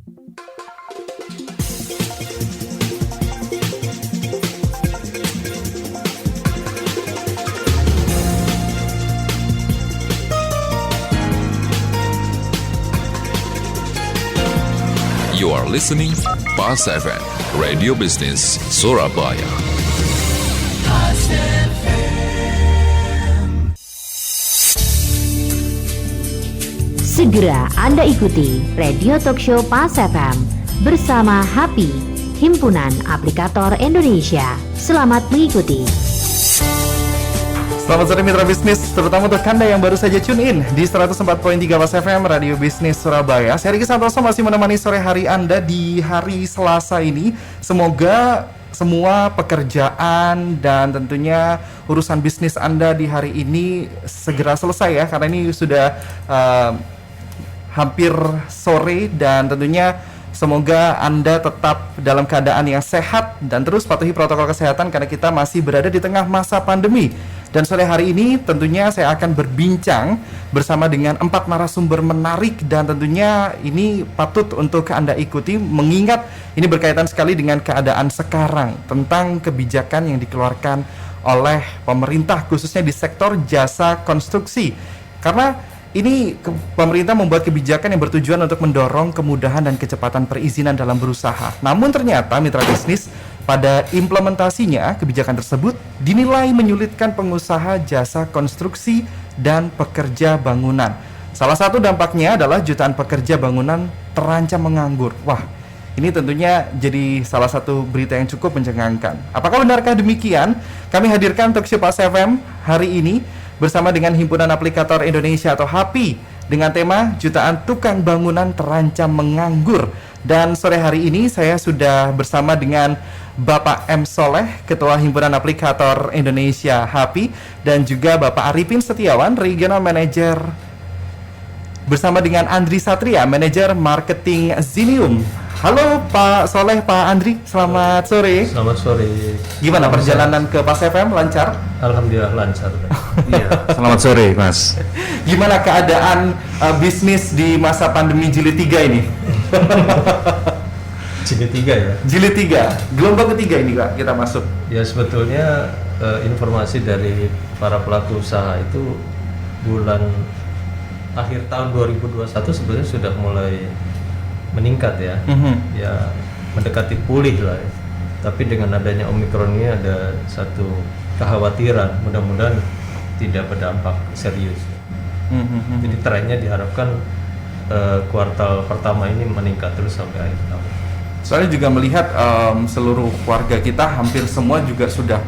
You are listening PAS FM, Radio Business Surabaya. Segera Anda ikuti Radio Talkshow PAS FM bersama HAPI, Himpunan Aplikator Indonesia. Selamat mengikuti. Selamat sore mitra bisnis, terutama untuk Anda yang baru saja tune in di 104.3 PAS FM Radio Bisnis Surabaya. Saya Riki Santoso masih menemani sore hari Anda di hari Selasa ini. Semoga semua pekerjaan dan tentunya urusan bisnis Anda di hari ini segera selesai ya, karena ini sudah hampir sore, dan tentunya semoga Anda tetap dalam keadaan yang sehat dan terus patuhi protokol kesehatan karena kita masih berada di tengah masa pandemi. Dan sore hari ini tentunya saya akan berbincang bersama dengan 4 narasumber menarik, dan tentunya ini patut untuk Anda ikuti mengingat ini berkaitan sekali dengan keadaan sekarang tentang kebijakan yang dikeluarkan oleh pemerintah khususnya di sektor jasa konstruksi. Karena ini pemerintah membuat kebijakan yang bertujuan untuk mendorong kemudahan dan kecepatan perizinan dalam berusaha. Namun ternyata mitra bisnis, pada implementasinya kebijakan tersebut dinilai menyulitkan pengusaha jasa konstruksi dan pekerja bangunan. Salah satu dampaknya adalah jutaan pekerja bangunan terancam menganggur. Wah, ini tentunya jadi salah satu berita yang cukup mencengangkan. Apakah benarkah demikian? Kami hadirkan Talkshow PAS FM hari ini bersama dengan Himpunan Aplikator Indonesia atau HAPI dengan tema jutaan tukang bangunan terancam menganggur. Dan sore hari ini saya sudah bersama dengan Bapak M. Soleh, Ketua Himpunan Aplikator Indonesia HAPI, dan juga Bapak Arifin Setiawan, Regional Manager, bersama dengan Andri Satria, Manager Marketing Zinium. Halo Pak Soleh, Pak Andri, selamat sore. Selamat sore. Gimana perjalanan ke PAS FM, lancar? Alhamdulillah lancar. Iya. Selamat sore Mas. Gimana keadaan bisnis di masa pandemi jilid 3 ini? Jilid 3 ya? Jilid 3, gelombang ketiga ini Kak, kita masuk. Ya sebetulnya informasi dari para pelaku usaha itu bulan akhir tahun 2021 sebetulnya sudah mulai meningkat ya. Ya mendekati pulih lah ya. Tapi dengan adanya Omikron ini ada satu kekhawatiran, mudah-mudahan tidak berdampak serius. Jadi trennya diharapkan kuartal pertama ini meningkat terus sampai akhir tahun. Soalnya juga melihat seluruh warga kita hampir semua juga sudah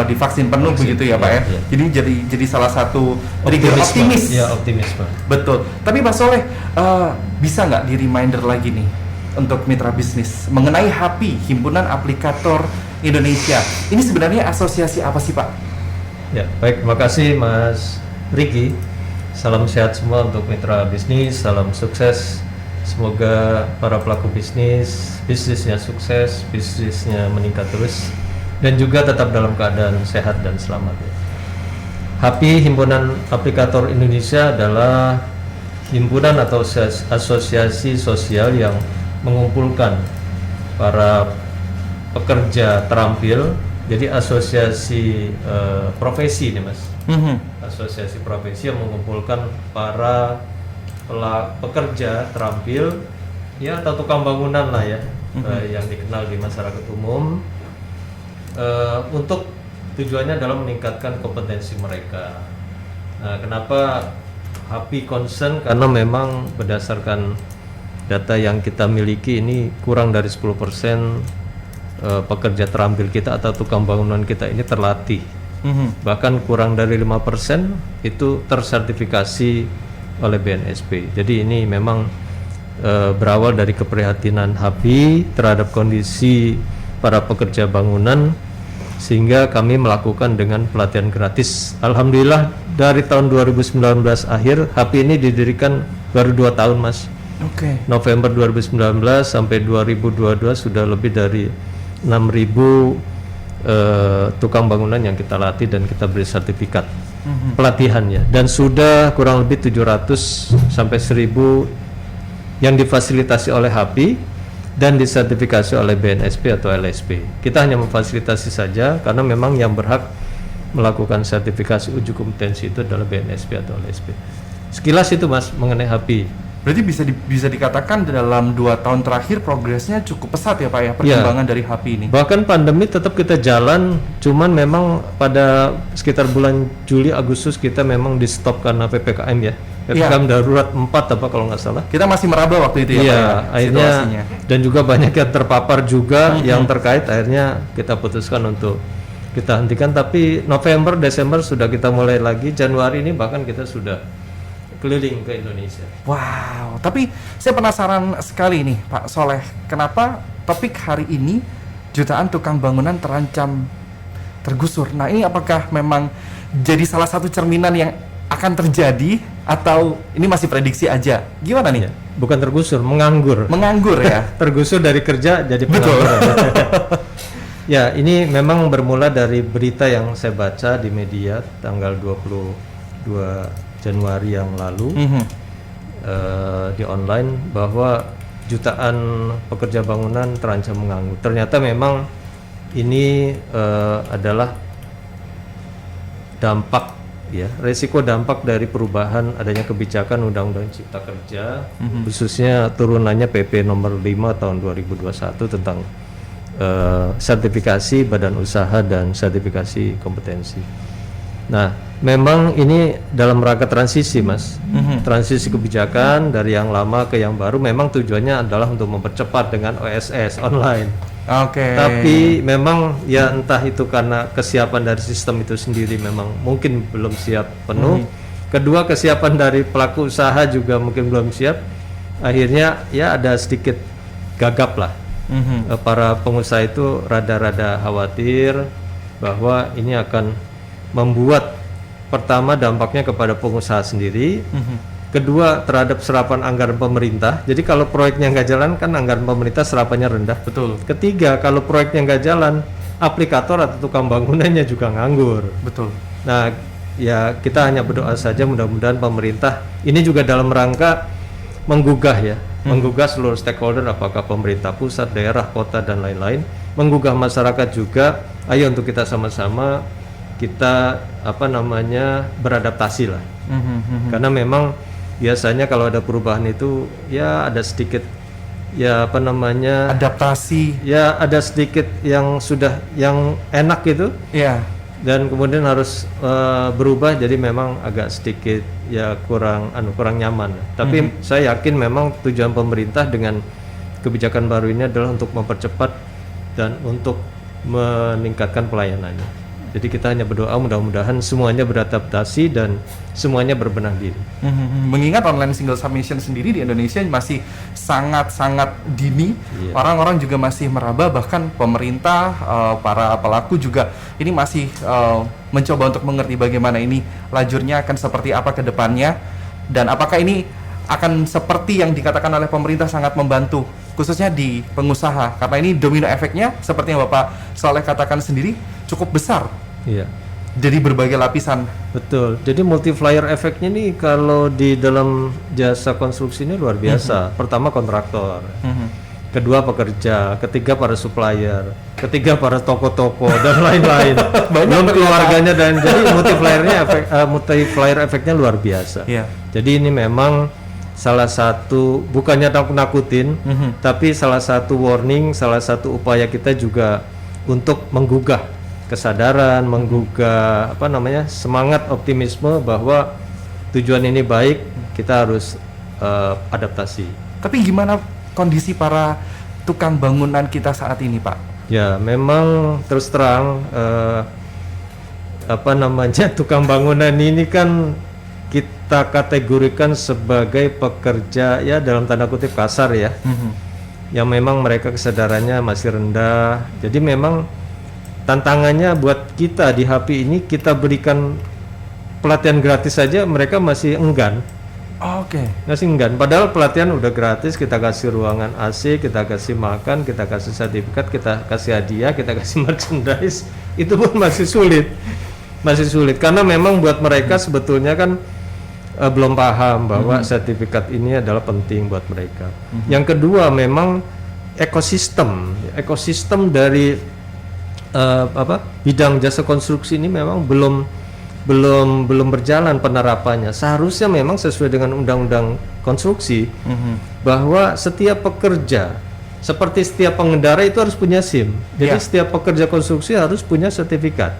divaksin penuh begitu ya Pak ya. Jadi salah satu optimis. Ya optimisme. Betul. Tapi Pak Soleh bisa nggak di reminder lagi nih untuk mitra bisnis mengenai HAPI, Himpunan Aplikator Indonesia. Ini sebenarnya asosiasi apa sih Pak? Ya baik, terima kasih Mas Riki. Salam sehat semua untuk mitra bisnis, salam sukses. Semoga para pelaku bisnisnya sukses, bisnisnya meningkat terus, dan juga tetap dalam keadaan sehat dan selamat. HAPI, Himpunan Aplikator Indonesia, adalah himpunan atau asosiasi sosial yang mengumpulkan para pekerja terampil. Jadi asosiasi profesi nih Mas. Asosiasi profesi yang mengumpulkan para pekerja terampil ya, atau tukang bangunan lah ya, yang dikenal di masyarakat umum, untuk tujuannya adalah meningkatkan kompetensi mereka. Nah, kenapa HAPI concern? Karena memang berdasarkan data yang kita miliki ini kurang dari 10% pekerja terampil kita atau tukang bangunan kita ini terlatih. Bahkan kurang dari 5% itu tersertifikasi oleh BNSP. Jadi ini memang berawal dari keprihatinan HAPI terhadap kondisi para pekerja bangunan, sehingga kami melakukan dengan pelatihan gratis. Alhamdulillah dari tahun 2019 akhir, HAPI ini didirikan baru 2 tahun Mas. November 2019 sampai 2022 sudah lebih dari 6.000 tukang bangunan yang kita latih dan kita beri sertifikat pelatihannya, dan sudah kurang lebih 700 sampai 1.000 yang difasilitasi oleh HAPI dan disertifikasi oleh BNSP atau LSP. Kita hanya memfasilitasi saja karena memang yang berhak melakukan sertifikasi uji kompetensi itu adalah BNSP atau LSP. Sekilas itu Mas mengenai HAPI. Berarti bisa dikatakan dalam 2 tahun terakhir progresnya cukup pesat ya Pak ya, perkembangan dari HAPI ini. Bahkan pandemi tetap kita jalan, cuman memang pada sekitar bulan Juli Agustus kita memang di stop karena PPKM ya. PPKM darurat 4 apa kalau nggak salah. Kita masih meraba waktu itu ya Pak ya, akhirnya situasinya. Dan juga banyak yang terpapar juga yang terkait, akhirnya kita putuskan untuk kita hentikan, tapi November, Desember sudah kita mulai lagi, Januari ini bahkan kita sudah keliling ke Indonesia. Wow, tapi saya penasaran sekali nih Pak Soleh, kenapa topik hari ini jutaan tukang bangunan terancam tergusur? Nah ini apakah memang jadi salah satu cerminan yang akan terjadi atau ini masih prediksi aja? Gimana nih? Bukan tergusur, menganggur. Menganggur ya? Tergusur dari kerja jadi pengangguran. Ya, ini memang bermula dari berita yang saya baca di media tanggal 22 Januari yang lalu di online bahwa jutaan pekerja bangunan terancam menganggur. Ternyata memang ini adalah dampak ya, resiko dampak dari perubahan adanya kebijakan Undang-Undang Cipta Kerja, khususnya turunannya PP nomor 5 tahun 2021 tentang sertifikasi badan usaha dan sertifikasi kompetensi. Nah, memang ini dalam rangka transisi Mas, transisi kebijakan dari yang lama ke yang baru, memang tujuannya adalah untuk mempercepat dengan OSS online. Oke. Tapi memang ya entah itu karena kesiapan dari sistem itu sendiri memang mungkin belum siap penuh. Kedua, kesiapan dari pelaku usaha juga mungkin belum siap. Akhirnya ya ada sedikit gagap lah. Para pengusaha itu rada-rada khawatir bahwa ini akan membuat pertama dampaknya kepada pengusaha sendiri. Kedua, terhadap serapan anggaran pemerintah. Jadi kalau proyeknya nggak jalan kan anggaran pemerintah serapannya rendah. Betul. Ketiga, kalau proyeknya nggak jalan, aplikator atau tukang bangunannya juga nganggur. Betul. Nah, ya kita hanya berdoa saja mudah-mudahan pemerintah ini juga dalam rangka menggugah ya, menggugah seluruh stakeholder, apakah pemerintah pusat, daerah, kota dan lain-lain, menggugah masyarakat juga. Ayo untuk kita sama-sama kita beradaptasi lah. Karena memang biasanya kalau ada perubahan itu ya ada sedikit adaptasi, ya ada sedikit yang sudah yang enak gitu ya, dan kemudian harus berubah, jadi memang agak sedikit ya kurang nyaman. Tapi saya yakin memang tujuan pemerintah dengan kebijakan baru ini adalah untuk mempercepat dan untuk meningkatkan pelayanannya. Jadi kita hanya berdoa mudah-mudahan semuanya beradaptasi dan semuanya berbenah diri. Mengingat online single submission sendiri di Indonesia masih sangat-sangat dini, orang-orang juga masih meraba, bahkan pemerintah, para pelaku juga ini masih mencoba untuk mengerti bagaimana ini lajurnya akan seperti apa ke depannya, dan apakah ini akan seperti yang dikatakan oleh pemerintah sangat membantu khususnya di pengusaha, karena ini domino efeknya seperti yang Bapak Soleh katakan sendiri cukup besar. Iya. Dari berbagai lapisan. Betul. Jadi multiplier efeknya nih kalau di dalam jasa konstruksi ini luar biasa. Pertama kontraktor, kedua pekerja, ketiga para supplier, ketiga para toko-toko dan lain-lain. Belum keluarganya, dan jadi multiplier efeknya luar biasa. Iya. Jadi ini memang salah satu, bukannya nakut-nakutin, tapi salah satu warning, salah satu upaya kita juga untuk menggugah kesadaran, menggugah semangat optimisme bahwa tujuan ini baik, kita harus adaptasi. Tapi gimana kondisi para tukang bangunan kita saat ini, Pak? Ya, memang terus terang tukang bangunan ini kan kita kategorikan sebagai pekerja ya dalam tanda kutip kasar ya, yang memang mereka kesadarannya masih rendah. Jadi memang tantangannya buat kita di HAPI ini, kita berikan pelatihan gratis saja mereka masih enggan. Oke. Masih enggan. Padahal pelatihan udah gratis, kita kasih ruangan AC, kita kasih makan, kita kasih sertifikat, kita kasih hadiah, kita kasih merchandise, itu pun masih sulit. Masih sulit karena memang buat mereka sebetulnya kan belum paham bahwa sertifikat ini adalah penting buat mereka. Yang kedua memang ekosistem dari bidang jasa konstruksi ini memang belum berjalan penerapannya. Seharusnya memang sesuai dengan undang-undang konstruksi bahwa setiap pekerja seperti setiap pengendara itu harus punya SIM. Jadi setiap pekerja konstruksi harus punya sertifikat.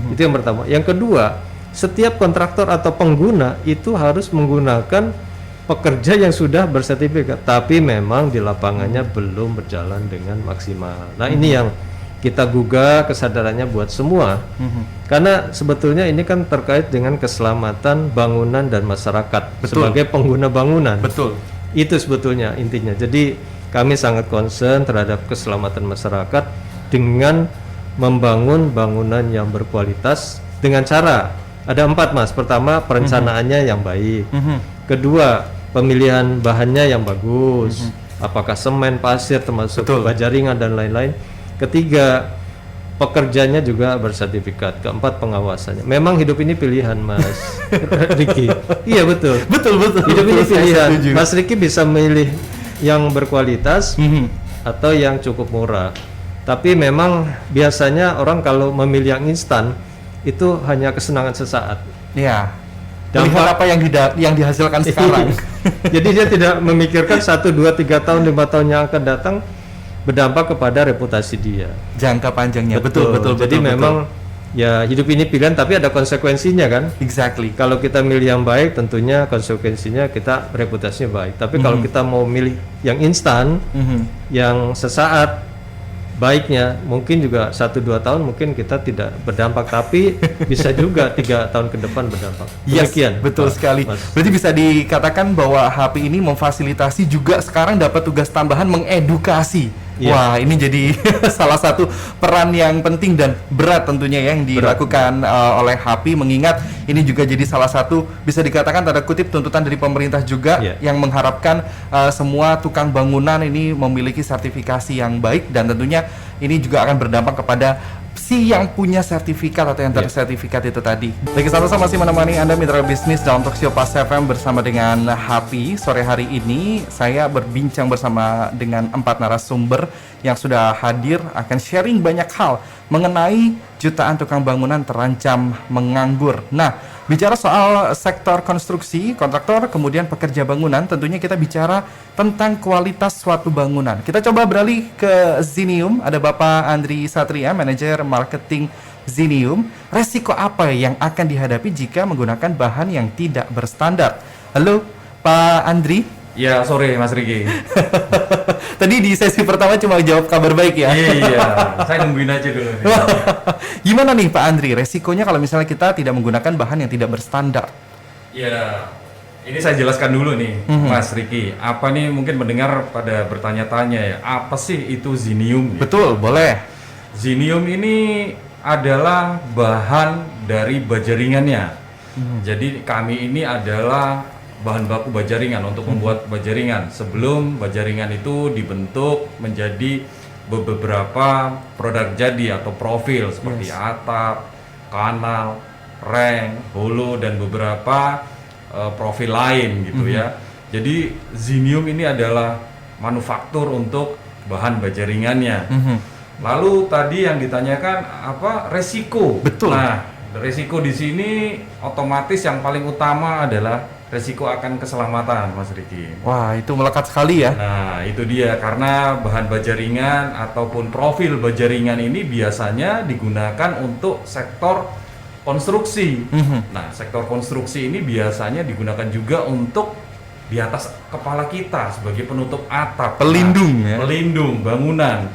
Itu yang pertama. Yang kedua, setiap kontraktor atau pengguna itu harus menggunakan pekerja yang sudah bersertifikat, tapi memang di lapangannya belum berjalan dengan maksimal. Nah, ini yang kita gugah kesadarannya buat semua. Karena sebetulnya ini kan terkait dengan keselamatan bangunan dan masyarakat sebagai pengguna bangunan. Betul. Itu sebetulnya intinya. Jadi kami sangat concern terhadap keselamatan masyarakat dengan membangun bangunan yang berkualitas dengan cara ada 4, Mas. Pertama, perencanaannya yang baik. Kedua, pemilihan bahannya yang bagus. Apakah semen, pasir, termasuk baja ringan dan lain-lain. Ketiga, pekerjanya juga bersertifikat. Keempat, pengawasannya. Memang hidup ini pilihan, Mas Riki. Iya betul. Betul. Hidup ini pilihan. Mas Riki bisa memilih yang berkualitas atau yang cukup murah. Tapi memang biasanya orang kalau memilih yang instan itu hanya kesenangan sesaat. Iya. Melihat apa yang dihasilkan sekarang. Jadi dia tidak memikirkan 1, 2, 3 tahun, 5 tahun yang akan datang berdampak kepada reputasi dia. Jangka panjangnya. Betul. Jadi memang ya hidup ini pilihan, tapi ada konsekuensinya kan. Exactly. Kalau kita milih yang baik, tentunya konsekuensinya kita reputasinya baik. Tapi kalau kita mau milih yang instan, yang sesaat, baiknya mungkin juga 1-2 tahun mungkin kita tidak berdampak, tapi bisa juga 3 tahun ke depan berdampak. Demikian. Betul sekali. Mas. Berarti bisa dikatakan bahwa HAPI ini memfasilitasi juga sekarang dapat tugas tambahan mengedukasi. Wah, ini jadi salah satu peran yang penting dan berat tentunya ya yang dilakukan oleh HAPI, mengingat ini juga jadi salah satu bisa dikatakan tanda kutip tuntutan dari pemerintah juga yang mengharapkan semua tukang bangunan ini memiliki sertifikasi yang baik, dan tentunya ini juga akan berdampak kepada si yang punya sertifikat atau yang tersertifikat itu tadi. Lagi sama-sama masih menemani Anda mitra bisnis dalam Talkshow Pas FM bersama dengan HAPI. Sore hari ini saya berbincang bersama dengan 4 narasumber yang sudah hadir, akan sharing banyak hal mengenai jutaan tukang bangunan terancam menganggur. Nah, bicara soal sektor konstruksi, kontraktor, kemudian pekerja bangunan, tentunya kita bicara tentang kualitas suatu bangunan. Kita coba beralih ke Zinium. Ada Bapak Andri Satria, manajer marketing Zinium. Resiko apa yang akan dihadapi jika menggunakan bahan yang tidak berstandar? Halo, Pak Andri. Ya, sore Mas Riki. Tadi di sesi pertama cuma jawab kabar baik ya? Iya, saya nungguin aja dulu. Gimana nih Pak Andri, resikonya kalau misalnya kita tidak menggunakan bahan yang tidak berstandar? Ya, ini saya jelaskan dulu nih, Mas Riki. Apa nih mungkin mendengar pada bertanya-tanya ya, apa sih itu Zinium? Betul, boleh. Zinium ini adalah bahan dari baja ringannya. Jadi kami ini adalah bahan baku baja ringan untuk membuat baja ringan. Sebelum baja ringan itu dibentuk menjadi beberapa produk jadi atau profil seperti atap, kanal, reng, holo, dan beberapa profil lain gitu ya. Jadi Zinium ini adalah manufaktur untuk bahan baja ringannya. Lalu tadi yang ditanyakan apa resiko? Betul. Nah, resiko di sini otomatis yang paling utama adalah resiko akan keselamatan, Mas Riki. Wah, itu melekat sekali ya. Nah, itu dia, karena bahan baja ringan ataupun profil baja ringan ini biasanya digunakan untuk sektor konstruksi. Nah, sektor konstruksi ini biasanya digunakan juga untuk di atas kepala kita sebagai penutup atap. Pelindung ya. Pelindung bangunan.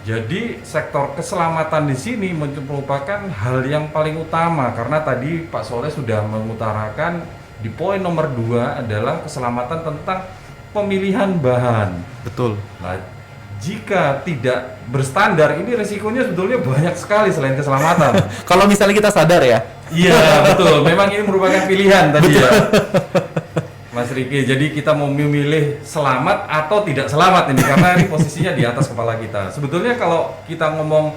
Jadi sektor keselamatan di sini merupakan hal yang paling utama, karena tadi Pak Soleh sudah mengutarakan di poin nomor 2 adalah keselamatan tentang pemilihan bahan. Betul. Nah, jika tidak berstandar ini resikonya sebetulnya banyak sekali selain keselamatan. Kalau misalnya kita sadar ya. Iya, betul. Memang ini merupakan pilihan tadi ya, Mas Riki. Jadi kita mau memilih selamat atau tidak selamat ini, karena ini posisinya di atas kepala kita. Sebetulnya kalau kita ngomong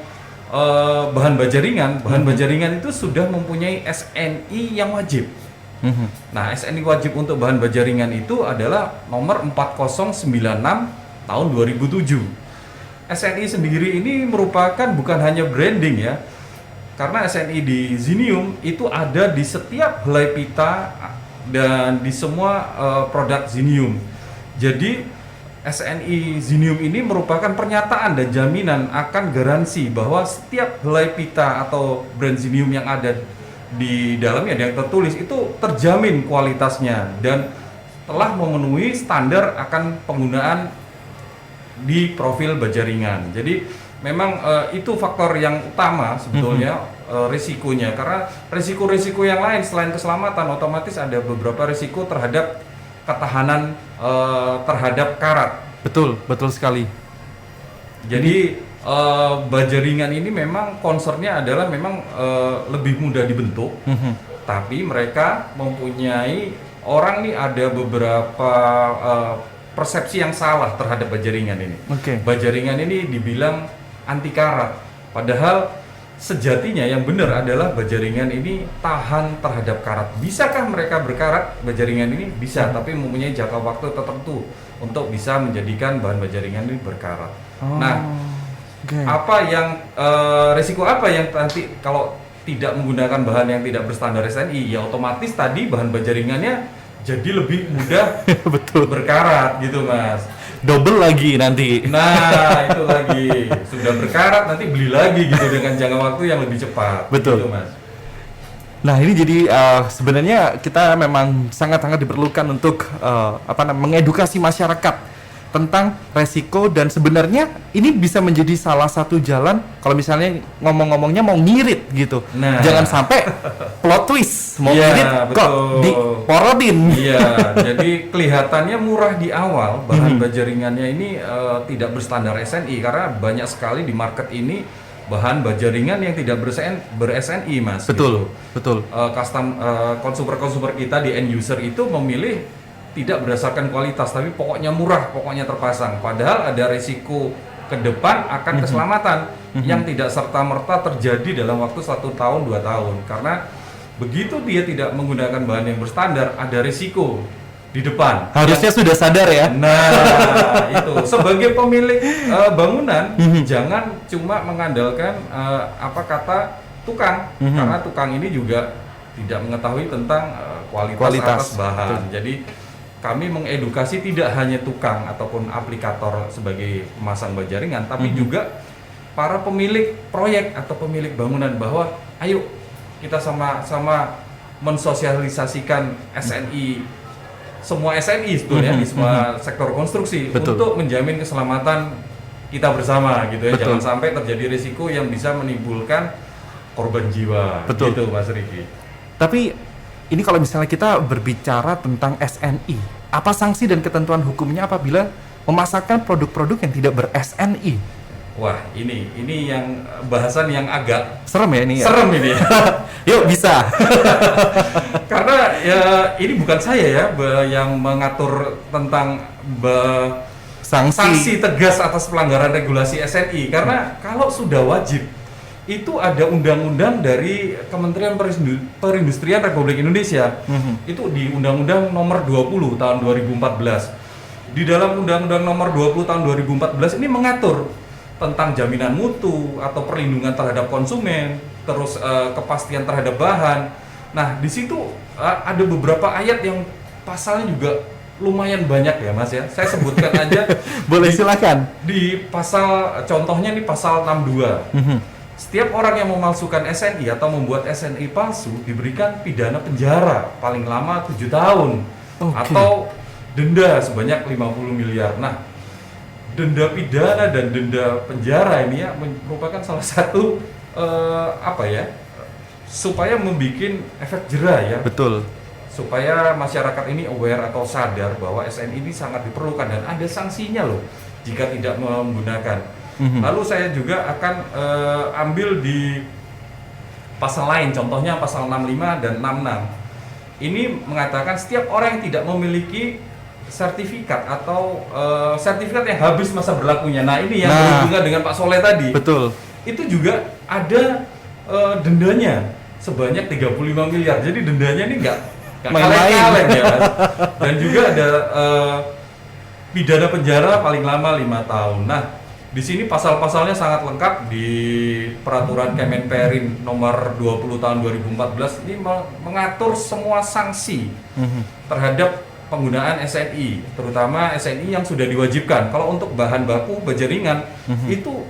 bahan baja ringan itu sudah mempunyai SNI yang wajib. Nah, SNI wajib untuk bahan baja ringan itu adalah nomor 4096 tahun 2007. SNI sendiri ini merupakan bukan hanya branding ya, karena SNI di Zinium itu ada di setiap helai pita dan di semua produk Zinium. Jadi SNI Zinium ini merupakan pernyataan dan jaminan akan garansi bahwa setiap helai pita atau brand Zinium yang ada di dalamnya yang tertulis itu terjamin kualitasnya dan telah memenuhi standar akan penggunaan di profil baja ringan. Jadi memang itu faktor yang utama sebetulnya risikonya, karena risiko-risiko yang lain selain keselamatan otomatis ada beberapa risiko terhadap ketahanan terhadap karat. Betul sekali. Jadi baja ringan ini memang concernnya adalah memang lebih mudah dibentuk, tapi mereka mempunyai orang nih ada beberapa persepsi yang salah terhadap baja ringan ini. Baja ringan ini dibilang anti karat, padahal sejatinya yang benar adalah baja ringan ini tahan terhadap karat. Bisakah mereka berkarat? Baja ringan ini bisa, tapi mempunyai jangka waktu tertentu untuk bisa menjadikan bahan baja ringan ini berkarat. Apa yang resiko apa yang nanti kalau tidak menggunakan bahan yang tidak berstandar SNI? Ya otomatis tadi bahan baja ringannya jadi lebih mudah berkarat gitu Mas. Double lagi nanti. Nah itu lagi sudah berkarat nanti beli lagi gitu dengan jangka waktu yang lebih cepat. Betul gitu, Mas. Nah ini jadi sebenarnya kita memang sangat-sangat diperlukan untuk mengedukasi masyarakat tentang resiko, dan sebenarnya ini bisa menjadi salah satu jalan kalau misalnya ngomong-ngomongnya mau ngirit gitu. Nah. Jangan sampai plot twist mau ngirit kok diporotin. Iya, jadi kelihatannya murah di awal bahan baja ringannya ini tidak berstandar SNI karena banyak sekali di market ini bahan baja ringan yang tidak ber-SNI Mas. Betul. Konsumer kita di end user itu memilih tidak berdasarkan kualitas, tapi pokoknya murah, pokoknya terpasang. Padahal ada risiko ke depan akan keselamatan yang tidak serta-merta terjadi dalam waktu 1 tahun, 2 tahun. Karena begitu dia tidak menggunakan bahan yang berstandar, ada risiko di depan. Harusnya sudah sadar ya. Nah, itu sebagai pemilik bangunan jangan cuma mengandalkan kata tukang, karena tukang ini juga tidak mengetahui tentang kualitas atas bahan. Jadi kami mengedukasi tidak hanya tukang ataupun aplikator sebagai pemasang baja ringan, tapi juga para pemilik proyek atau pemilik bangunan bahwa ayo kita sama-sama mensosialisasikan SNI, semua SNI sebetulnya di semua sektor konstruksi untuk menjamin keselamatan kita bersama gitu ya. Jangan sampai terjadi risiko yang bisa menimbulkan korban jiwa. Gitu Mas Riki. Tapi ini kalau misalnya kita berbicara tentang SNI, apa sanksi dan ketentuan hukumnya apabila memasarkan produk-produk yang tidak ber-SNI? Wah, ini yang bahasan yang agak serem ya ini. Serem ini. Yuk bisa. Karena ya ini bukan saya ya yang mengatur tentang sanksi tegas atas pelanggaran regulasi SNI. Karena kalau sudah wajib, itu ada undang-undang dari Kementerian Perindustrian Republik Indonesia. Itu di Undang-Undang Nomor 20 Tahun 2014. Di dalam Undang-Undang Nomor 20 Tahun 2014 ini mengatur tentang jaminan mutu atau perlindungan terhadap konsumen, terus kepastian terhadap bahan. Nah, di situ ada beberapa ayat yang pasalnya juga lumayan banyak ya Mas ya. Saya sebutkan aja. Boleh silakan. Di pasal contohnya nih pasal 62. Setiap orang yang memalsukan SNI atau membuat SNI palsu diberikan pidana penjara paling lama 7 tahun atau denda sebanyak 50 miliar. Nah, denda pidana dan denda penjara ini ya merupakan salah satu supaya membuat efek jera ya. Betul. Supaya masyarakat ini aware atau sadar bahwa SNI ini sangat diperlukan dan ada sanksinya loh jika tidak menggunakan. Lalu saya juga akan ambil di pasal lain, contohnya pasal 65 dan 66. Ini mengatakan setiap orang yang tidak memiliki sertifikat atau sertifikat yang habis masa berlakunya. Nah ini yang berhubungan dengan Pak Soleh tadi. Betul. Itu juga ada dendanya sebanyak 35 miliar. Jadi dendanya ini Nggak Main-main. kaleng-kaleng ya Mas. Dan juga ada pidana penjara paling lama 5 tahun. Nah, di sini pasal-pasalnya sangat lengkap di peraturan Kemenperin nomor 20 tahun 2014 ini mengatur semua sanksi terhadap penggunaan SNI, terutama SNI yang sudah diwajibkan. Kalau untuk bahan baku baja ringan itu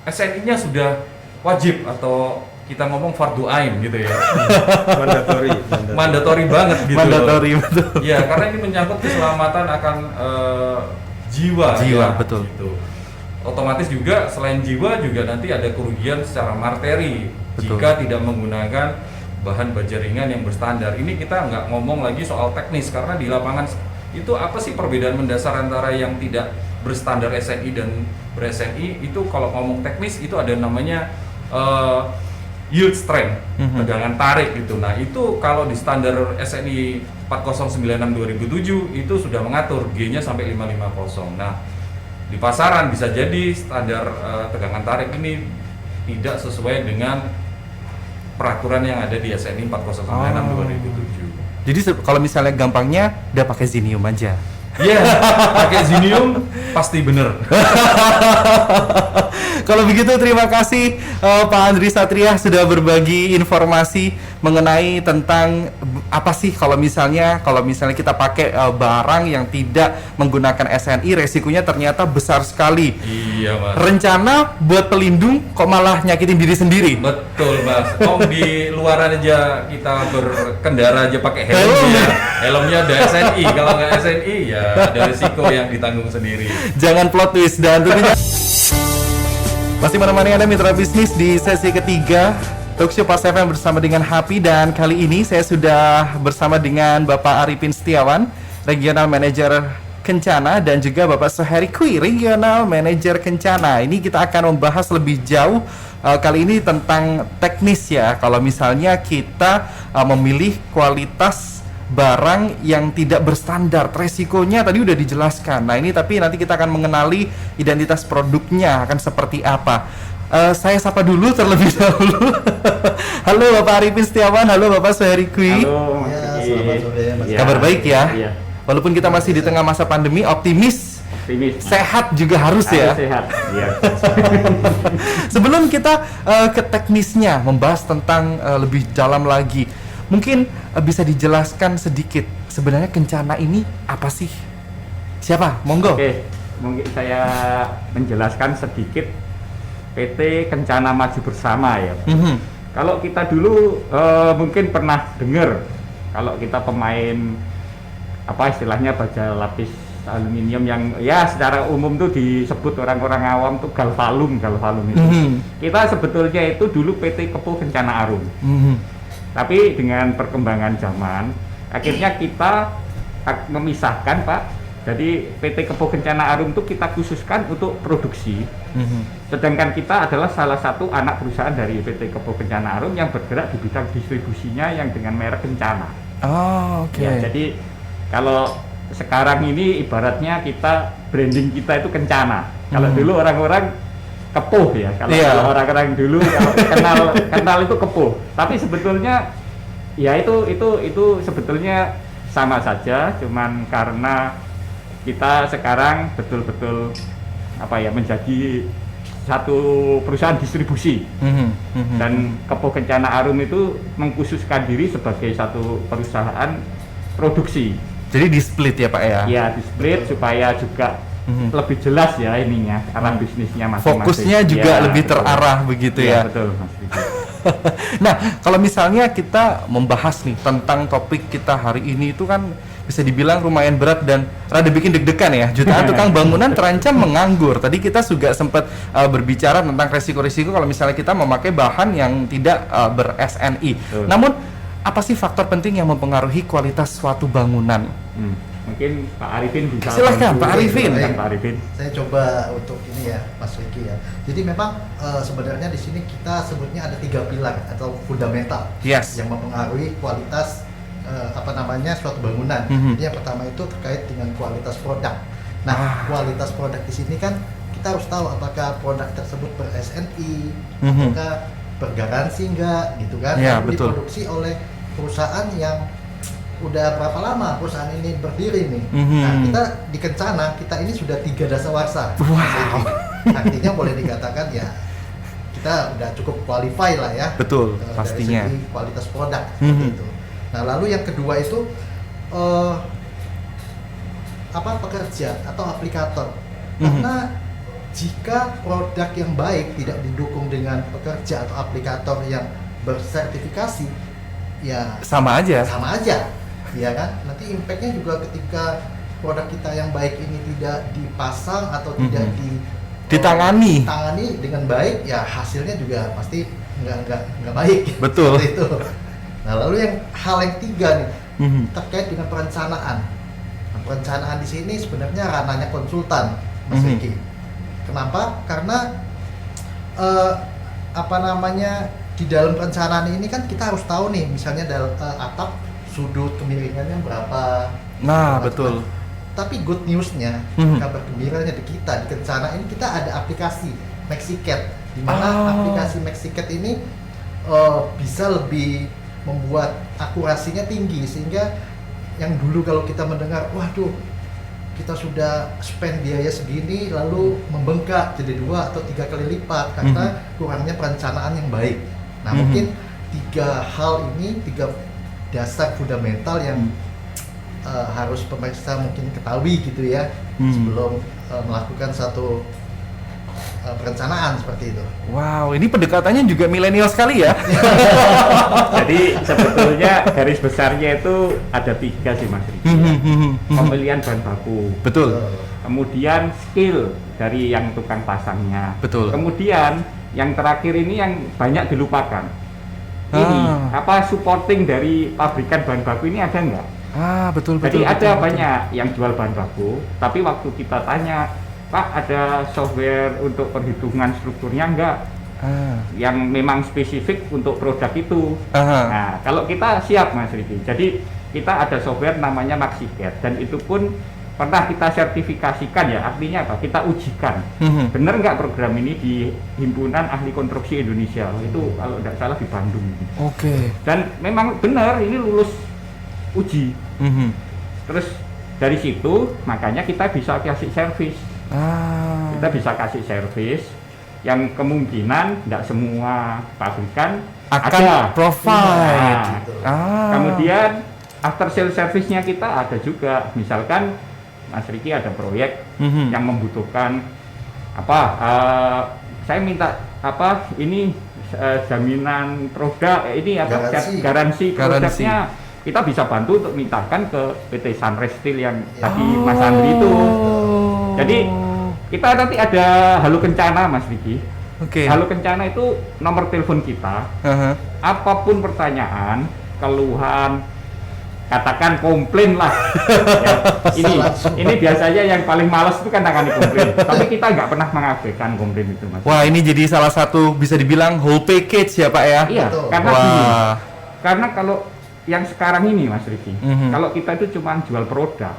SNI-nya sudah wajib atau kita ngomong fardu ain gitu ya. Mandatori banget gitu. Mandatori, betul. Ya, karena ini menyangkut keselamatan akan jiwa ya, betul. gitu. Otomatis juga selain jiwa juga nanti ada kerugian secara materi jika tidak menggunakan bahan baja ringan yang berstandar. Ini kita nggak ngomong lagi soal teknis karena di lapangan itu apa sih perbedaan mendasar antara yang tidak berstandar SNI dan ber-SNI itu. Kalau ngomong teknis itu ada namanya yield strength, tegangan tarik gitu. Nah itu kalau di standar SNI 4096 2007 itu sudah mengatur G-nya sampai 550. Nah di pasaran bisa jadi standar tegangan tarik ini tidak sesuai dengan peraturan yang ada di SNI 4096 2007. Jadi kalau misalnya gampangnya udah pakai Zinium aja. Iya, pakai Zinium pasti bener. Kalau begitu terima kasih Pak Andri Satria sudah berbagi informasi mengenai tentang apa sih kalau misalnya kita pakai barang yang tidak menggunakan SNI, resikonya ternyata besar sekali. Iya Mas. Rencana buat pelindung kok malah nyakitin diri sendiri. Betul Mas. Di luaran aja kita berkendara aja pakai helm ya. Helmnya ada SNI. Kalau nggak SNI ya ada risiko yang ditanggung sendiri. Jangan plot twist. Dan tentunya masih menemani Anda mitra bisnis di sesi ketiga Talkshow Pas FM bersama dengan Happy. Dan kali ini saya sudah bersama dengan Bapak Arifin Setiawan, Regional Manager Kencana, dan juga Bapak Suheri Kui, Regional Manager Kencana. Ini kita akan membahas lebih jauh kali ini tentang teknis ya. Kalau misalnya kita memilih kualitas barang yang tidak berstandar, resikonya tadi udah dijelaskan. Nah ini tapi nanti kita akan mengenali identitas produknya akan seperti apa. Saya sapa dulu terlebih dahulu. Halo Bapak Arifin Setiawan, halo Bapak Suheri Kui. Halo Mas Riki. Selamat sore Mas. Kabar baik ya? Iya. Walaupun kita masih di tengah masa pandemi, optimis, sehat juga harus ya. Sehat. Iya. Sebelum kita ke teknisnya, membahas tentang lebih dalam lagi, mungkin bisa dijelaskan sedikit sebenarnya Kencana ini apa sih? Siapa? Monggo. Oke, mungkin saya menjelaskan sedikit PT Kencana Maju Bersama ya. Kalau kita dulu mungkin pernah dengar kalau kita pemain apa istilahnya baja lapis aluminium yang ya secara umum tuh disebut orang-orang awam tuh galvalum itu. Kita sebetulnya itu dulu PT Kepo Kencana Arum. Tapi dengan perkembangan zaman akhirnya kita memisahkan Pak. Jadi PT Kepo Kencana Arum itu kita khususkan untuk produksi. Sedangkan kita adalah salah satu anak perusahaan dari PT Kepo Kencana Arum yang bergerak di bidang distribusinya yang dengan merek Kencana. Oh, oke. Ya, jadi kalau sekarang ini ibaratnya kita branding kita itu Kencana. Kalau dulu orang-orang Kepuh ya. Kalau orang-orang dulu kalau kenal itu Kepuh. Tapi sebetulnya ya itu sebetulnya sama saja, cuman karena kita sekarang betul-betul menjadi satu perusahaan distribusi. Dan Kepo Kencana Arum itu mengkhususkan diri sebagai satu perusahaan produksi. Jadi di split ya Pak ya? Ya di split supaya juga lebih jelas ya ininya arah bisnisnya masing-masing. Fokusnya juga ya, lebih betul. terarah begitu ya? Betul Mas Riki. Nah kalau misalnya kita membahas nih tentang topik kita hari ini itu kan bisa dibilang lumayan berat dan rada bikin deg-degan ya. Jutaan tukang bangunan terancam menganggur. Tadi kita juga sempat berbicara tentang resiko-resiko kalau misalnya kita memakai bahan yang tidak ber-SNI. Namun apa sih faktor penting yang mempengaruhi kualitas suatu bangunan? Mungkin Pak Arifin bisa. Silahkan Pak Arifin. Pak Arifin. Saya coba untuk ini ya Mas Riki ya. Jadi memang sebenarnya di sini kita sebutnya ada 3 pilar atau fundamental yang mempengaruhi kualitas suatu bangunan. Jadi yang pertama itu terkait dengan kualitas produk. Nah, kualitas produk di sini kan kita harus tahu apakah produk tersebut ber-SNI, apakah bergaransi enggak gitu kan. Ya, lalu betul. diproduksi oleh perusahaan yang udah berapa lama perusahaan ini berdiri nih? Mhm. Nah, kita di Kencana, kita ini sudah 3 dasawarsa. Wow. Artinya boleh dikatakan ya kita udah cukup qualify lah ya. Betul, dari pastinya. segi kualitas produk seperti Mhm. itu. Nah, lalu yang kedua itu pekerja atau aplikator. Karena jika produk yang baik tidak didukung dengan pekerja atau aplikator yang bersertifikasi, ya Sama aja. ya kan? Nanti impactnya juga ketika produk kita yang baik ini tidak dipasang atau tidak Ditangani. ditangani dengan baik, ya hasilnya juga pasti nggak baik. Betul. Seperti itu. Nah, lalu hal yang tiga nih Mhm. terkait dengan perencanaan. Nah, perencanaan di sini sebenarnya ranahnya konsultan, Mas Mhm. Riki. Kenapa? Karena di dalam perencanaan ini kan kita harus tahu nih, misalnya atap sudut kemiringannya berapa. Nah, Macam-macam. betul. Tapi good newsnya, Mhm. kabar gembiranya di Kencana ini kita ada aplikasi MaxiCAD, di mana Oh. aplikasi MaxiCAD ini bisa lebih membuat akurasinya tinggi, sehingga yang dulu kalau kita mendengar, waduh, kita sudah spend biaya segini lalu membengkak jadi 2 atau 3 kali lipat karena kurangnya perencanaan yang baik. Nah, mungkin 3 hal ini, 3 dasar fundamental yang harus pemirsa mungkin ketahui gitu ya sebelum melakukan satu perencanaan seperti itu. Wow, ini pendekatannya juga milenial sekali ya. Jadi sebetulnya garis besarnya itu ada 3 sih Mas Riki. Pemilihan bahan baku, Betul. kemudian skill dari yang tukang pasangnya, Betul. kemudian yang terakhir ini yang banyak dilupakan. Ini supporting dari pabrikan bahan baku ini ada nggak? Betul. Jadi ada betul. banyak yang jual bahan baku, tapi waktu kita tanya, Pak, ada software untuk perhitungan strukturnya enggak? Yang memang spesifik untuk produk itu. Nah, kalau kita siap Mas Riki. Jadi kita ada software namanya MaxiCAD dan itu pun pernah kita sertifikasikan ya, artinya apa? Kita ujikan. Bener nggak program ini di Himpunan Ahli Konstruksi Indonesia? Itu kalau tidak salah di Bandung. Oke. Dan memang benar ini lulus uji. Terus dari situ makanya kita bisa kasih servis. Kita bisa kasih servis yang kemungkinan tidak semua pabrikan Akan ada provide. Kemudian after sale service-nya kita ada juga. Misalkan Mas Riki ada proyek yang membutuhkan saya minta ini jaminan produk ini garansi produknya. Kita bisa bantu untuk mintakan ke PT Sunrise Steel yang tadi Mas Andri itu. Jadi kita nanti ada Halo Kencana Mas Riki. Oke. Halo Kencana itu nomor telepon kita. Apapun pertanyaan, keluhan, katakan komplain lah. Ya, ini biasanya yang paling malas itu kan tangani komplain. Tapi kita nggak pernah mengabaikan komplain itu Mas. Wah, ini jadi salah satu bisa dibilang whole package ya Pak ya? Iya, Betul. karena gini. Karena kalau yang sekarang ini Mas Riki, kalau kita itu cuma jual produk,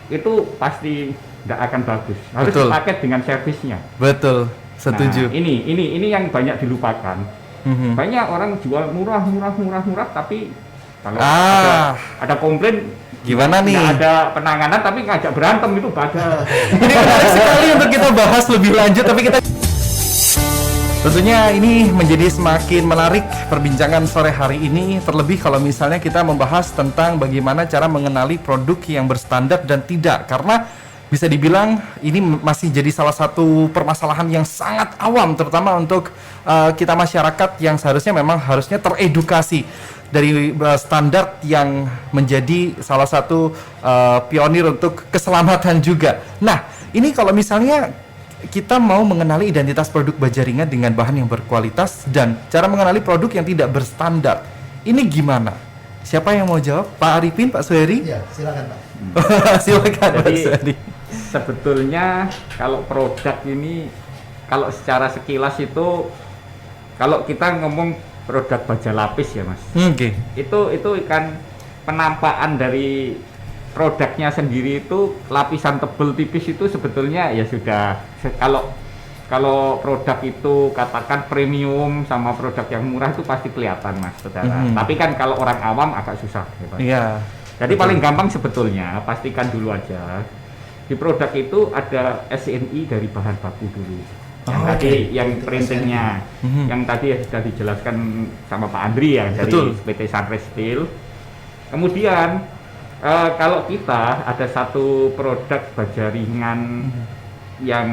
itu pasti tidak akan bagus. Harus Betul. dipaket dengan servisnya. Betul, setuju. Nah, ini yang banyak dilupakan. Banyak orang jual murah, tapi kalau ada komplain, Gimana nih? nggak ada penanganan, tapi ngajak berantem itu bagus. Ini menarik sekali untuk kita bahas lebih lanjut, tapi kita tentunya ini menjadi semakin menarik perbincangan sore hari ini, terlebih kalau misalnya kita membahas tentang bagaimana cara mengenali produk yang berstandar dan tidak, karena bisa dibilang ini masih jadi salah satu permasalahan yang sangat awam, terutama untuk kita masyarakat yang harusnya teredukasi dari standar yang menjadi salah satu pionir untuk keselamatan juga. Nah, ini kalau misalnya kita mau mengenali identitas produk bajaringan dengan bahan yang berkualitas dan cara mengenali produk yang tidak berstandar, ini gimana? Siapa yang mau jawab? Pak Arifin, Pak Suheri? Iya, silakan Pak. Silakan Pak Jadi Suheri. sebetulnya kalau produk ini, kalau secara sekilas itu, kalau kita ngomong produk baja lapis ya Mas, Oke. itu kan penampakan dari produknya sendiri itu lapisan tebel tipis itu sebetulnya ya sudah, kalau produk itu katakan premium sama produk yang murah itu pasti kelihatan Mas saudara. Tapi kan kalau orang awam agak susah ya, Pak. Iya. Jadi paling gampang sebetulnya pastikan dulu aja di produk itu ada SNI dari bahan baku dulu. Yang tadi yang printingnya, yang tadi sudah dijelaskan sama Pak Andri ya dari PT Sunrise Steel. Kemudian kalau kita ada satu produk baja ringan yang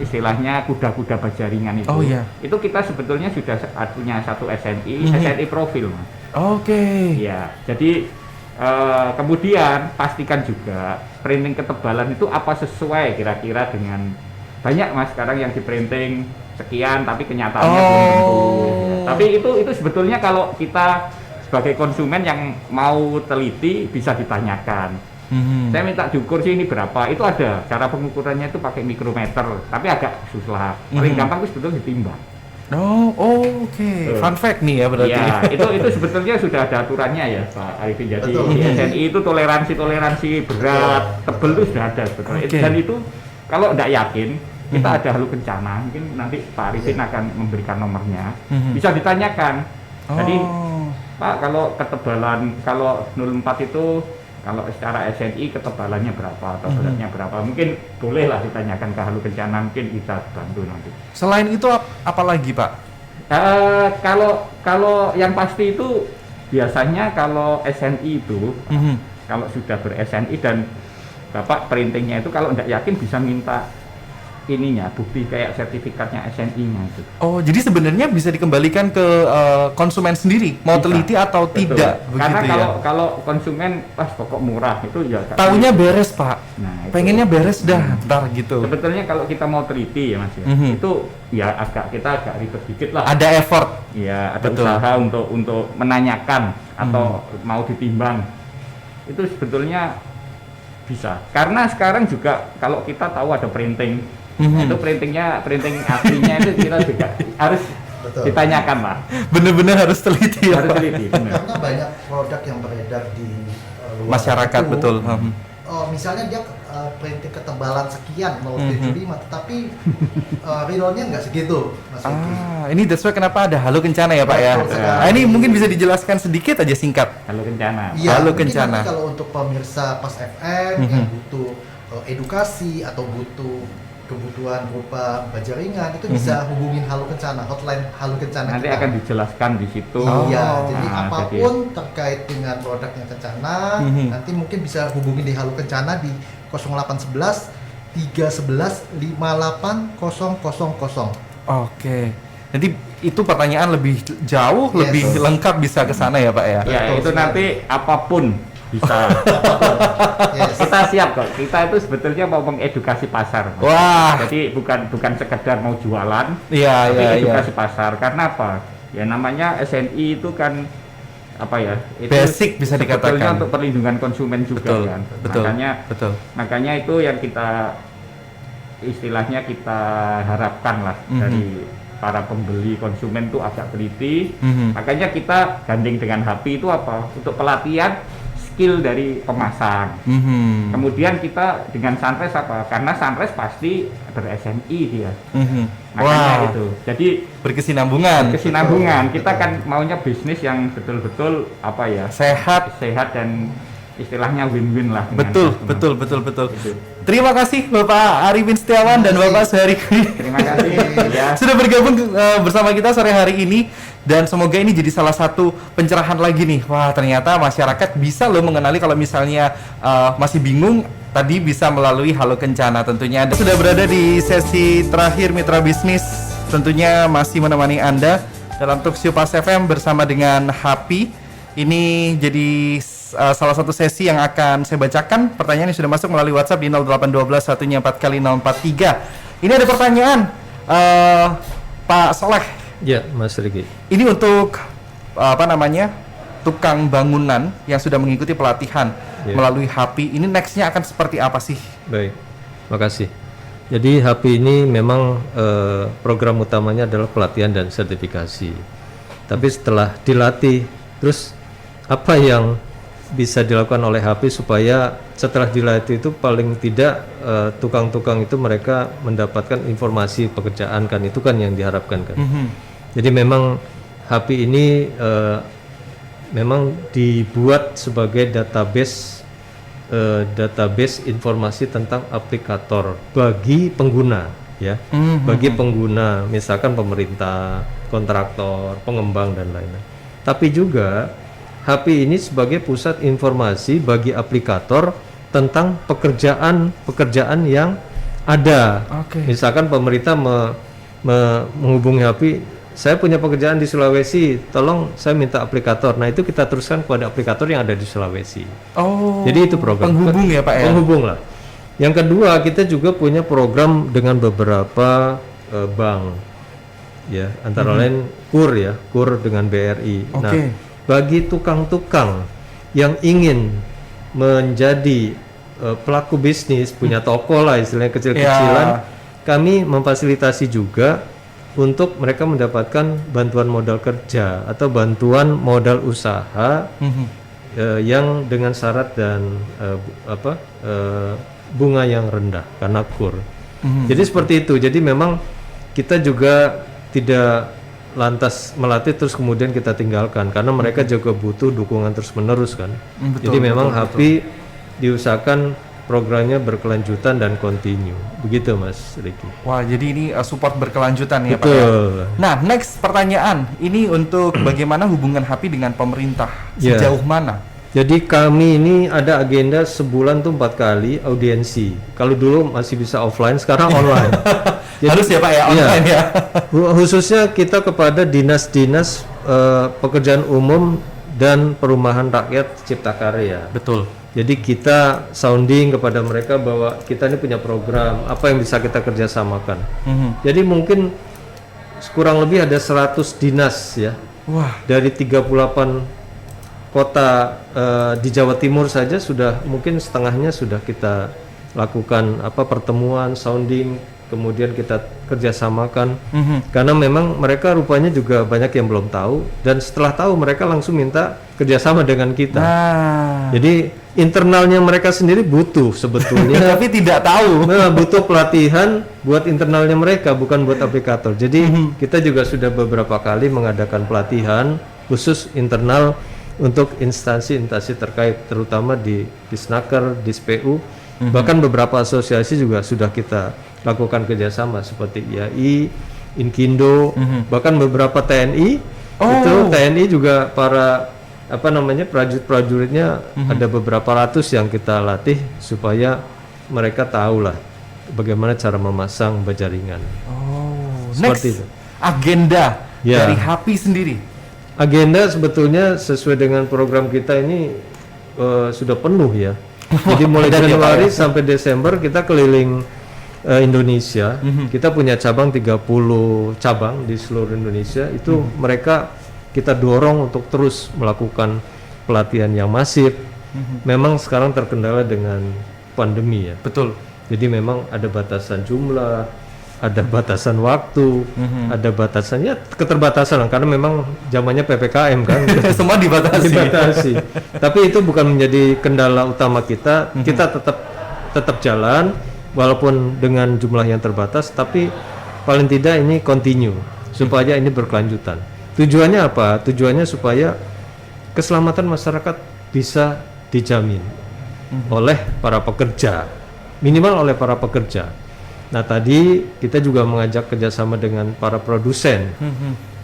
istilahnya kuda-kuda baja ringan itu, itu kita sebetulnya sudah punya satu SNI, SNI profil, Mas. Ya, jadi kemudian pastikan juga printing ketebalan itu apa sesuai kira-kira dengan banyak, Mas, sekarang yang di printing sekian tapi kenyataannya belum tentu. Ya. Tapi itu sebetulnya kalau kita sebagai konsumen yang mau teliti bisa ditanyakan. Saya minta diukur sih ini berapa, itu ada cara pengukurannya itu pakai mikrometer, tapi agak susah. Paling gampang itu sebetulnya ditimbang. Fun fact nih ya berarti. Ya, itu sebetulnya sudah ada aturannya ya Pak Arifin. Jadi di SNI itu toleransi berat, tebel itu sudah ada sebetulnya. Dan itu kalau tidak yakin, kita ada halu kencana, mungkin nanti Pak Arifin akan memberikan nomornya. Bisa ditanyakan. Jadi Pak, kalau ketebalan, kalau 04 itu kalau secara SNI ketebalannya berapa atau beratnya berapa, mungkin bolehlah ditanyakan ke halu kencana, mungkin bisa bantu nanti. Selain itu apa lagi Pak? Kalau yang pasti itu biasanya kalau SNI itu kalau sudah ber-SNI dan Bapak printingnya itu kalau tidak yakin bisa minta ininya, bukti kayak sertifikatnya SNI-nya itu. Jadi sebenarnya bisa dikembalikan ke konsumen sendiri, mau bisa, teliti atau tidak. Karena kalau konsumen pas pokok murah itu ya tahunya beres Pak. Nah, pengennya beres dah, ntar gitu. Sebetulnya kalau kita mau teliti ya Mas ya, itu ya kita agak ribet dikit lah. Ada effort. Ya, ada usaha untuk menanyakan atau mau ditimbang. Itu sebetulnya bisa. Karena sekarang juga kalau kita tahu ada printing, itu printing aslinya itu kita juga harus ditanyakan lah. Bener-bener harus teliti ya. Harus teliti. Karena banyak produk yang beredar di masyarakat itu, betul. Misalnya dia printing ketebalan sekian 0,75, tetapi realnya nggak segitu, Mas Vicky. Ini that's why kenapa ada halu kencana ya Pak ya. Ini mungkin bisa dijelaskan sedikit aja singkat. Halu kencana. Iya, halu kencana. Kalau untuk pemirsa Pas FM yang butuh edukasi atau butuh kebutuhan berupa baja ringan itu bisa hubungin Halu Kencana, hotline Halu Kencana. Nanti kita akan dijelaskan di situ. Iya, jadi apapun terkait dengan produknya Kencana, nanti mungkin bisa hubungin di Halu Kencana di 0811 311 58000. Nanti itu pertanyaan lebih jauh, lebih lengkap bisa ke sana ya Pak ya. Ya, itu nanti apapun bisa. Kita siap kok. Kita itu sebetulnya mau mengedukasi pasar. Wah. Jadi bukan sekedar mau jualan, tapi edukasi pasar. Karena apa? Ya namanya SNI itu kan apa ya? Itu basic bisa dikatakan. Untuk perlindungan konsumen juga kan. Makanya itu yang kita istilahnya kita harapkan lah dari para pembeli konsumen itu agak teliti. Makanya kita gandeng dengan HP itu apa? Untuk pelatihan skill dari pemasang. Kemudian kita dengan Sunrise apa? Karena Sunrise pasti ber-SNI dia. Makanya itu. Jadi berkesinambungan. Kita kan maunya bisnis yang betul-betul apa ya? Sehat dan istilahnya win-win lah. Betul. Terima kasih Bapak Arifin Setiawan dan Bapak Suhari. Terima kasih ya. Sudah bergabung bersama kita sore hari ini, dan semoga ini jadi salah satu pencerahan lagi nih. Wah, ternyata masyarakat bisa loh mengenali kalau misalnya masih bingung, tadi bisa melalui Halu Kencana tentunya. Sudah berada di sesi terakhir Mitra Bisnis, tentunya masih menemani Anda dalam Talkshow Pas FM bersama dengan Happy. Ini jadi salah satu sesi yang akan saya bacakan. Pertanyaan yang sudah masuk melalui WhatsApp di 0812 1-nya 4x043. Ini ada pertanyaan Pak Soleh. Ya, Mas Riki. Ini untuk tukang bangunan yang sudah mengikuti pelatihan melalui HP. Ini nextnya akan seperti apa sih? Baik, makasih. Jadi HP ini memang program utamanya adalah pelatihan dan sertifikasi. Tapi setelah dilatih, terus apa yang bisa dilakukan oleh HP supaya setelah dilatih itu paling tidak tukang-tukang itu mereka mendapatkan informasi pekerjaan kan, itu kan yang diharapkan kan. Jadi memang HP ini memang dibuat sebagai database informasi tentang aplikator bagi pengguna ya, bagi pengguna misalkan pemerintah, kontraktor, pengembang dan lain-lain. Tapi juga HAPI ini sebagai pusat informasi bagi aplikator tentang pekerjaan yang ada. Misalkan pemerintah menghubungi HAPI, saya punya pekerjaan di Sulawesi, tolong saya minta aplikator. Nah itu kita teruskan kepada aplikator yang ada di Sulawesi. Jadi itu program penghubung ya Pak ya? Penghubung lah. Yang kedua, kita juga punya program dengan beberapa bank ya, antara lain KUR dengan BRI. Nah, bagi tukang-tukang yang ingin menjadi pelaku bisnis, punya toko lah istilahnya kecil-kecilan, kami memfasilitasi juga untuk mereka mendapatkan bantuan modal kerja atau bantuan modal usaha yang dengan syarat dan bunga yang rendah karena KUR. Jadi seperti itu. Jadi memang kita juga tidak lantas melatih terus kemudian kita tinggalkan, karena mereka juga butuh dukungan terus menerus kan. Jadi memang HAPI diusahakan programnya berkelanjutan dan kontinu. Begitu Mas Riki. Wah, jadi ini support berkelanjutan ya Pak Betul. ya? Nah, next pertanyaan. Ini untuk bagaimana hubungan HAPI dengan pemerintah? Sejauh mana? Jadi kami ini ada agenda sebulan tuh 4 kali audiensi. Kalau dulu masih bisa offline, sekarang online. Jadi, harus ya Pak ya, online ya? Khususnya kita kepada dinas-dinas pekerjaan umum dan perumahan rakyat Cipta Karya. Betul. Jadi kita sounding kepada mereka bahwa kita ini punya program, apa yang bisa kita kerjasamakan. Jadi mungkin kurang lebih ada 100 dinas ya. Wah. Dari 38 kota di Jawa Timur saja sudah mungkin setengahnya sudah kita lakukan pertemuan, sounding, kemudian kita kerjasamakan. Karena memang mereka rupanya juga banyak yang belum tahu, dan setelah tahu mereka langsung minta kerjasama dengan kita. Jadi internalnya mereka sendiri butuh sebetulnya tapi tidak tahu. Butuh pelatihan buat internalnya mereka, bukan buat aplikator. Jadi kita juga sudah beberapa kali mengadakan pelatihan khusus internal untuk instansi-instansi terkait, terutama di Disnaker, Dispu, bahkan beberapa asosiasi juga sudah kita lakukan kerjasama seperti IAI, Inkindo, bahkan beberapa TNI. Itu TNI juga para prajurit-prajuritnya ada beberapa ratus yang kita latih supaya mereka tahulah bagaimana cara memasang bajaringan. Seperti itu. Agenda dari HAPI sendiri. Agenda sebetulnya sesuai dengan program kita ini sudah penuh ya. Jadi mulai Januari sampai Desember kita keliling Indonesia. Kita punya cabang 30 cabang di seluruh Indonesia. Itu mereka kita dorong untuk terus melakukan pelatihan yang masif. Memang sekarang terkendala dengan pandemi ya. Betul. Jadi memang ada batasan jumlah, ada batasan waktu, ada batasannya keterbatasan karena memang zamannya PPKM kan. Semua dibatasi. Tapi itu bukan menjadi kendala utama kita. Kita tetap jalan walaupun dengan jumlah yang terbatas, tapi paling tidak ini continue supaya ini berkelanjutan. Tujuannya apa? Tujuannya supaya keselamatan masyarakat bisa dijamin oleh para pekerja, minimal oleh para pekerja. Nah tadi kita juga mengajak kerjasama dengan para produsen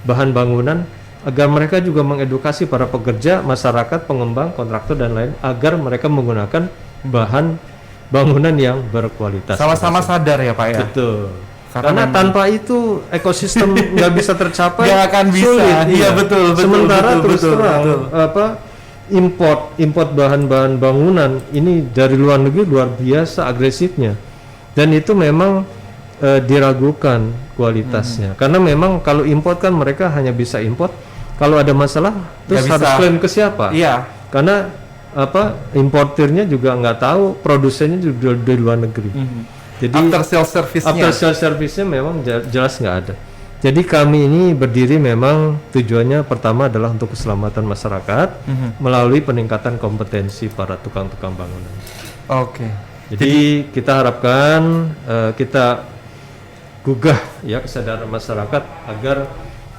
bahan bangunan agar mereka juga mengedukasi para pekerja, masyarakat, pengembang, kontraktor dan lain agar mereka menggunakan bahan bangunan yang berkualitas. Sama-sama sadar ya Pak ya. Betul. Karena tanpa itu ekosistem nggak bisa tercapai. Nggak akan bisa. Sulit. Iya betul. Sementara terus terang import bahan-bahan bangunan ini dari luar negeri luar biasa agresifnya. Dan itu memang diragukan kualitasnya. Karena memang kalau import kan mereka hanya bisa import. Kalau ada masalah terus harus klaim ke siapa? Iya. Karena importirnya juga nggak tahu, produsennya juga di luar negeri. Jadi after sales service-nya memang jelas nggak ada. Jadi kami ini berdiri memang tujuannya pertama adalah untuk keselamatan masyarakat melalui peningkatan kompetensi para tukang-tukang bangunan. Jadi kita harapkan kita gugah ya kesadaran masyarakat agar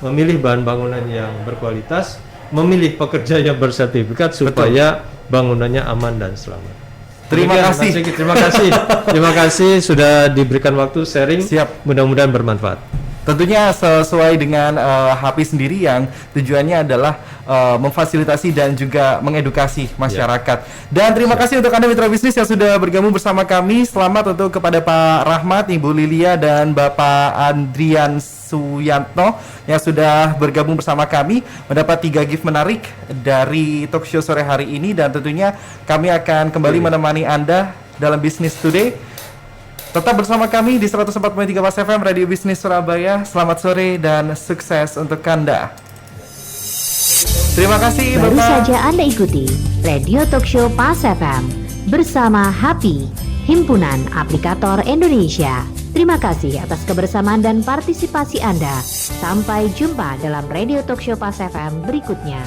memilih bahan bangunan yang berkualitas memilih pekerja yang bersertifikat supaya bangunannya aman dan selamat. Terima Demikian, kasih. Mas Riki. Terima kasih sudah diberikan waktu sharing. Siap. Mudah-mudahan bermanfaat. Tentunya sesuai dengan HAPI sendiri yang tujuannya adalah memfasilitasi dan juga mengedukasi masyarakat. Dan terima kasih untuk Anda mitra bisnis yang sudah bergabung bersama kami. Selamat untuk kepada Pak Rahmat, Ibu Lilia, dan Bapak Andrian Suyantno yang sudah bergabung bersama kami, mendapat 3 gift menarik dari talk show sore hari ini. Dan tentunya kami akan kembali menemani Anda dalam Business Today. Tetap bersama kami di 104.3 Pas FM Radio Bisnis Surabaya. Selamat sore dan sukses untuk Anda. Terima kasih Baru Bapak. saja Anda ikuti Radio Talk Show Pas FM bersama HAPI, Himpunan Aplikator Indonesia. Terima kasih atas kebersamaan dan partisipasi Anda. Sampai jumpa dalam Radio Talk Show Pas FM berikutnya.